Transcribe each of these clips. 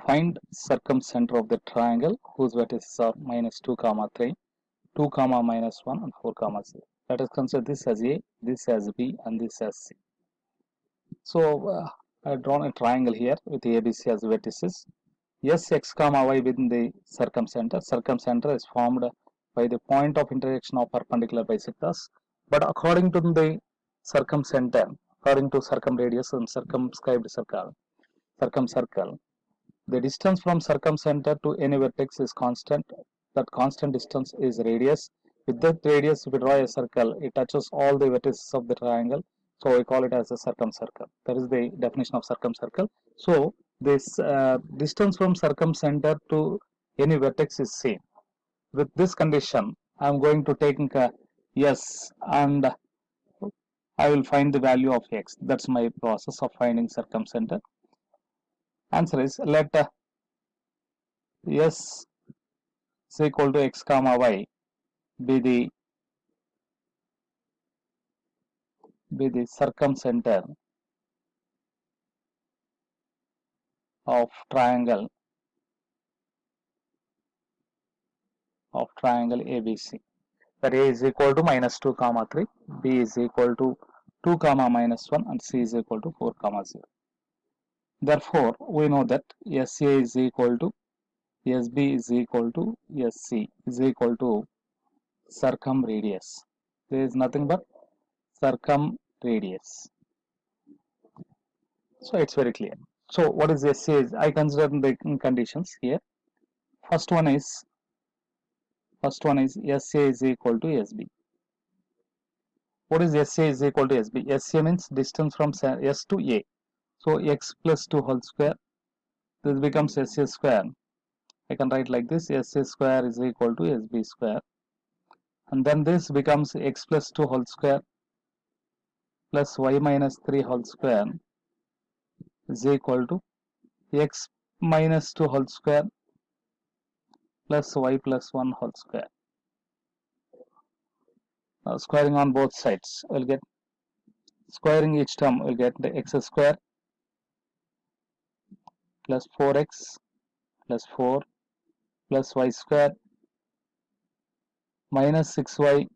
Find circumcenter of the triangle whose vertices are minus 2 comma 3, 2 comma minus 1 and 4 comma 0. Let us consider this as A, this as B and this as C. So I have drawn a triangle here with ABC as vertices. S x comma y within the circumcenter. Circumcenter is formed by the point of intersection of perpendicular bisectors. But according to the circumcenter, according to circumradius and circumscribed circumcircle, the distance from circumcenter to any vertex is constant. That constant distance is radius. With that radius, if we draw a circle, it touches all the vertices of the triangle. So we call it as a circumcircle. That is the definition of circumcircle. So this distance from circumcenter to any vertex is same. With this condition, I am going to take S and I will find the value of X. That's my process of finding circumcenter. Answer is let S is equal to X comma Y be the circumcenter of triangle ABC. That A is equal to minus 2 comma 3, B is equal to 2 comma minus 1 and C is equal to 4 comma 0. Therefore, we know that SA is equal to SB is equal to SC is equal to circumradius. There is nothing but circumradius. So it's very clear. So what is SA? I consider the conditions here. First one is SA is equal to SB. What is SA is equal to SB? SA means distance from S to A. So x plus 2 whole square. This becomes SA square. I can write like this: SA square is equal to SB square. And then this becomes x plus 2 whole square plus y minus 3 whole square is equal to x minus 2 whole square plus y plus 1 whole square. Now squaring on both sides, we'll get squaring each term, we'll get the x square plus 4x plus 4 plus y square minus 6y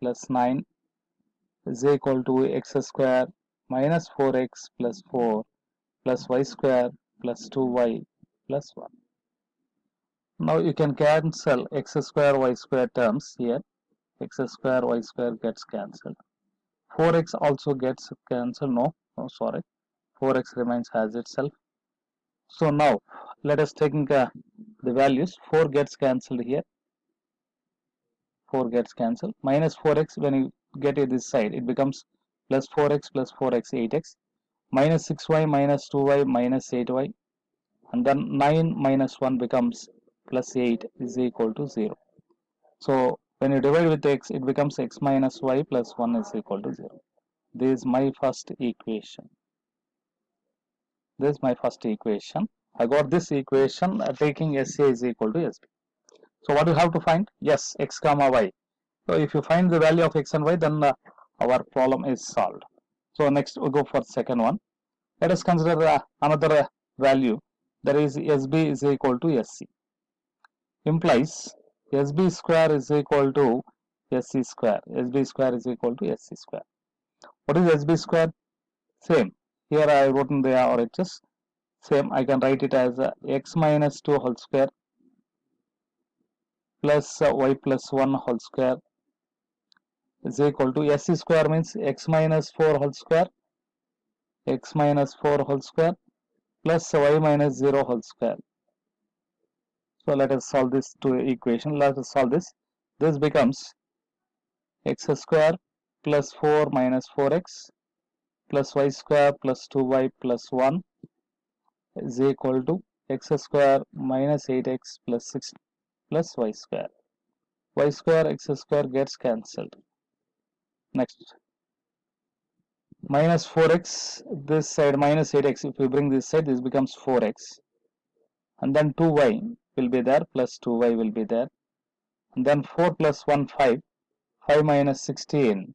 plus 9 is equal to x square minus 4x plus 4 plus y square plus 2y plus 1. Now you can cancel x square y square terms here. X square y square gets cancelled. 4x also gets cancelled. No, sorry. 4x remains as itself. So now let us take the values. 4 gets cancelled here. 4 gets cancelled. Minus 4x, when you get to this side, it becomes plus 4x plus 4x 8x. Minus 6y minus 2y minus 8y. And then 9 minus 1 becomes plus 8 is equal to 0. So when you divide with x, it becomes x minus y plus 1 is equal to 0. This is my first equation. This is my first equation. I got this equation taking SA is equal to SB. So what do you have to find? Yes, x comma y. So if you find the value of x and y, then our problem is solved. So next we go for second one. Let us consider another value, that is SB is equal to SC. Implies SB square is equal to SC square. SB square is equal to SC square. What is SB square? Same. Here I wrote in the RHS. Same. I can write it as x minus 2 whole square plus y plus 1 whole square is equal to SC square means x minus 4 whole square, x minus 4 whole square plus y minus 0 whole square. So let us solve this to equation. Let us solve this. This becomes x square plus 4 minus 4x plus y square plus 2y plus 1 is equal to x square minus 8x plus 6 plus y square. Y square x square gets cancelled. Next, minus 4x, this side minus 8x, if we bring this side, this becomes 4x. And then 2y will be there, plus 2y will be there. And then 4 plus 1, 5. 5 minus 16.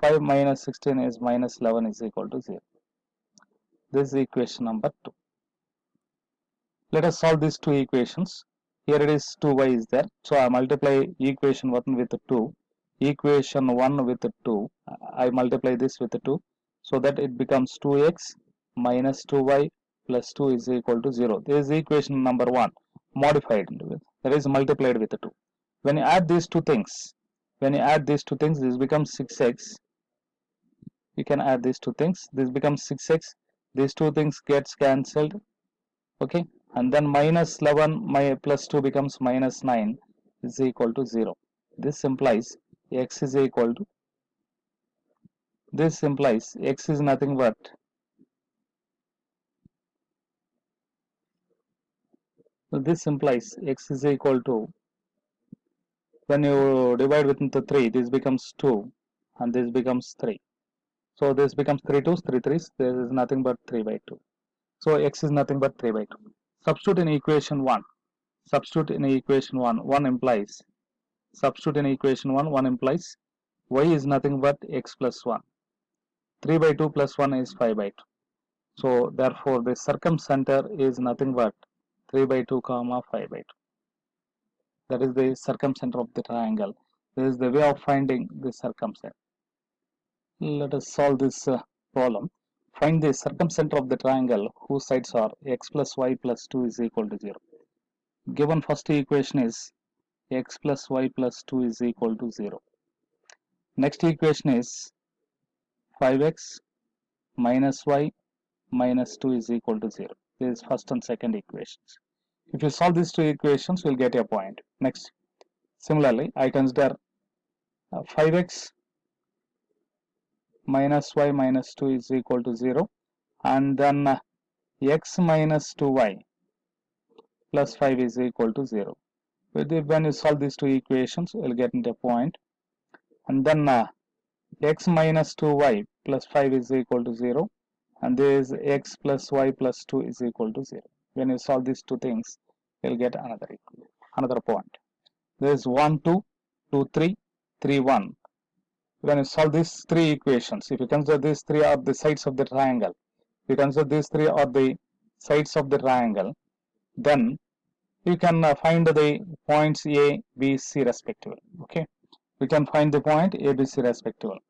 5 minus 16 is minus 11 is equal to 0. This is equation number 2. Let us solve these two equations. Here it is 2y is there. So I multiply equation 1 with 2. Equation 1 with 2. I multiply this with 2. So that it becomes 2x minus 2y plus 2 is equal to 0. This is equation number 1 modified. That is multiplied with 2. When you add these two things, this becomes 6x. You can add these two things. This becomes 6x. These two things gets cancelled. Okay, and then minus 11 plus 2 becomes minus 9 is equal to 0. This implies x is equal to, this implies x is nothing but this implies x is equal to, when you divide with the 3, this becomes 2 and this becomes 3. So this becomes 3 2s, 3 3s. This is nothing but 3 by 2. So x is nothing but 3 by 2. Substitute in equation 1. Substitute in equation 1. 1 implies, substitute in equation 1. 1 implies y is nothing but x plus 1. 3 by 2 plus 1 is 5 by 2. So therefore the circumcenter is nothing but 3 by 2 comma 5 by 2. That is the circumcenter of the triangle. This is the way of finding the circumcenter. Let us solve this problem. Find the circumcenter of the triangle whose sides are x plus y plus 2 is equal to 0. Given first equation is x plus y plus 2 is equal to 0. Next equation is 5x minus y minus 2 is equal to 0. This is first and second equations. If you solve these two equations, you will get a point. Next, similarly, I consider 5x minus y minus 2 is equal to 0, and then x minus 2y plus 5 is equal to 0. When you solve these two equations, you will get into a point. And then x minus 2y plus 5 is equal to 0, and this x plus y plus 2 is equal to 0. When you solve these two things, you will get another point. There is 1 2 2 3 3 1. When you solve these three equations, if you consider these three are the sides of the triangle, if you consider these three are the sides of the triangle, then you can find the points A, B, C respectively. Okay, we can find the point A, B, C respectively.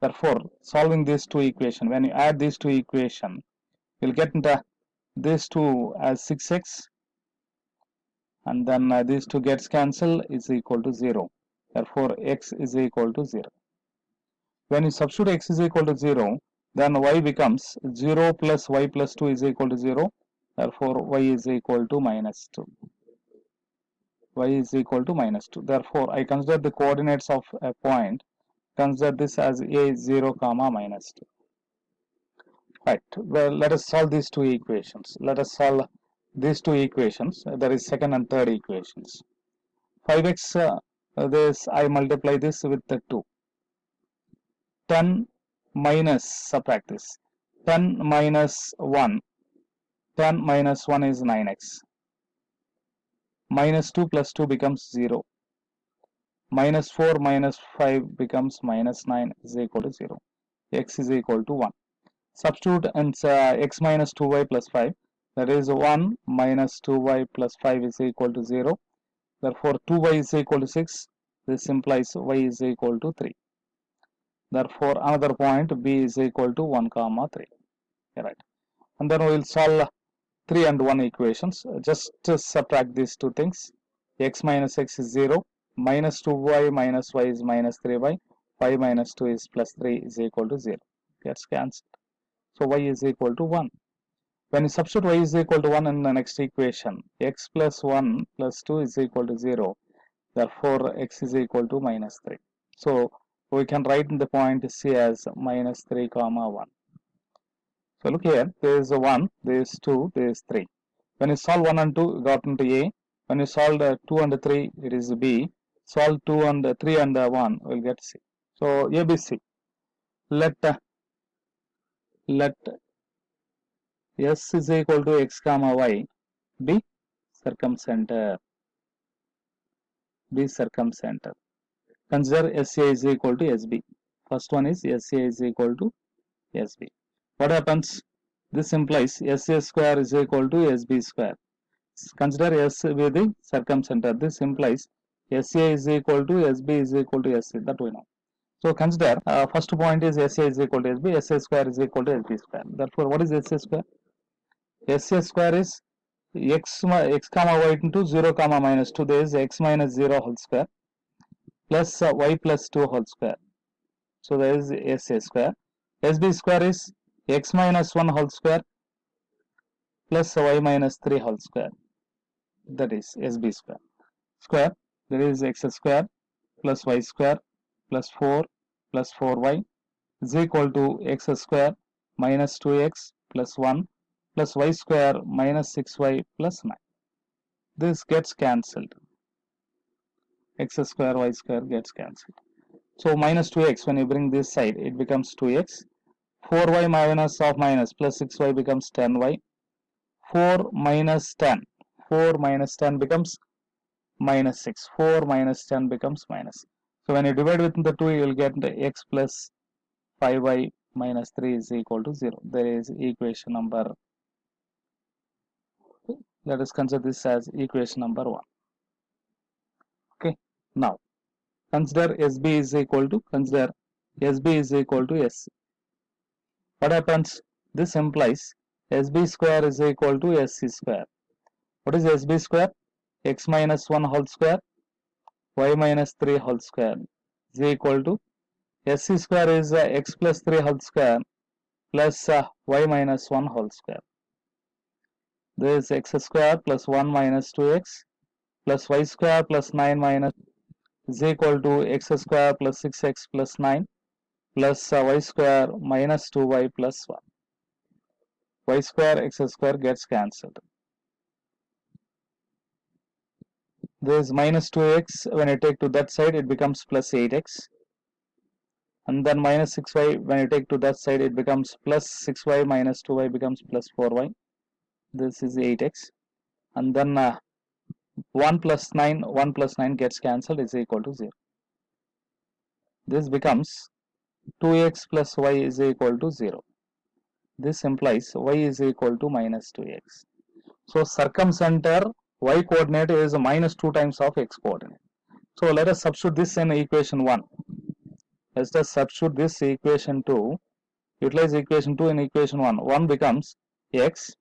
Therefore, solving these two equations, when you add these two equations, you'll get into these two as 6x, and then these two gets cancelled is equal to 0. Therefore, x is equal to 0. When you substitute x is equal to 0, then y becomes 0 plus y plus 2 is equal to 0. Therefore, y is equal to minus 2. Y is equal to minus 2. Therefore, I consider the coordinates of a point. Consider this as a 0 comma minus 2. Right. Well, let us solve these two equations. Let us solve these two equations. That is second and third equations. 5x, this I multiply this with the 2. 10 minus, subtract this. 10 minus 1. 10 minus 1 is 9x. Minus 2 plus 2 becomes 0. Minus 4 minus 5 becomes minus 9 is equal to 0. X is equal to 1. Substitute and x minus 2y plus 5. That is 1 minus 2y plus 5 is equal to 0. Therefore, 2y is equal to 6. This implies y is equal to 3. Therefore, another point B is equal to 1 comma 3. Right. And then we will solve 3 and 1 equations. Just subtract these two things. X minus x is 0. Minus 2y minus y is minus 3y. 5 minus 2 is plus 3 is equal to 0. Gets cancelled. So y is equal to 1. When you substitute y is equal to 1 in the next equation, x plus 1 plus 2 is equal to 0. Therefore, x is equal to minus 3. So we can write in the point C as minus 3 comma 1. So look here, there is a 1, there is 2, there is 3. When you solve 1 and 2, you got into A. When you solve 2 and 3, it is B. Solve 2 and 3 and 1, we'll get C. So ABC. Let S is equal to x comma y be circumcenter. Be circumcenter. Consider SA is equal to SB. First one is SA is equal to SB. What happens? This implies SA square is equal to SB square. consider S with the circumcenter. This implies SA is equal to SB is equal to SC, that we know. So consider first point is SA is equal to SB, SA square is equal to SB square. Therefore, what is SA square? SA square is x comma y into 0 comma minus 2. There is x minus 0 whole square plus y plus 2 whole square. So there is SA square. SB square is x minus 1 whole square plus y minus 3 whole square. That is SB square. Square, there is x square plus y square plus 4 plus 4y is equal to x square minus 2x plus 1 plus y square minus 6y plus 9. This gets cancelled. X square, y square gets cancelled. So minus 2x, when you bring this side, it becomes 2x. 4y minus of minus plus 6y becomes 10y. 4 minus 10. 4 minus 10 becomes minus 6. 4 minus 10 becomes minus. So when you divide with the 2, you will get the x plus 5y minus 3 is equal to 0. There is equation number. Let us consider this as equation number 1. Okay. Now, consider SB is equal to SC. What happens? This implies SB square is equal to SC square. What is SB square? X minus 1 whole square, y minus 3 whole square is equal to SC square is x plus 3 whole square plus y minus 1 whole square. This is x square plus 1 minus 2x plus y square plus 9 minus is equal to x square plus 6x plus 9 plus y square minus 2y plus 1. Y square x square gets cancelled. This is minus 2x, when I take to that side it becomes plus 8x, and then minus 6y, when I take to that side it becomes plus 6y minus 2y becomes plus 4y. This is 8x, and then 1 plus 9 gets cancelled, is equal to 0. This becomes 2x plus y is equal to 0. This implies y is equal to minus 2x. So circumcenter y coordinate is minus 2 times of x coordinate. So let us substitute this in equation 1. Let's just substitute this equation 2. Utilize equation 2 in equation 1. 1 becomes x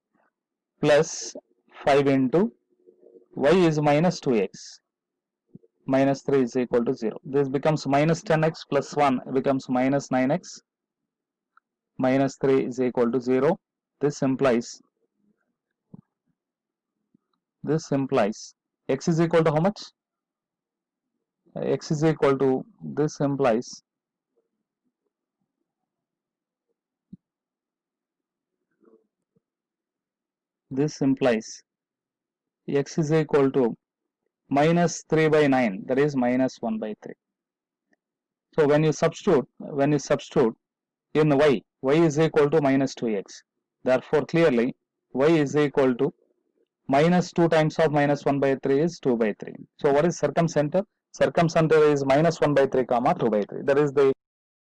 plus 5 into y is minus 2x. Minus 3 is equal to 0. This becomes minus 10x plus 1 becomes minus 9x. Minus 3 is equal to 0. This implies x is equal to how much? X is equal to, this implies x is equal to minus 3 by 9, that is minus 1 by 3. So when you substitute in y is equal to minus 2x. Therefore clearly y is equal to minus 2 times of minus 1 by 3 is 2 by 3. So what is circumcenter? Circumcenter is minus 1 by 3 comma 2 by 3. That is the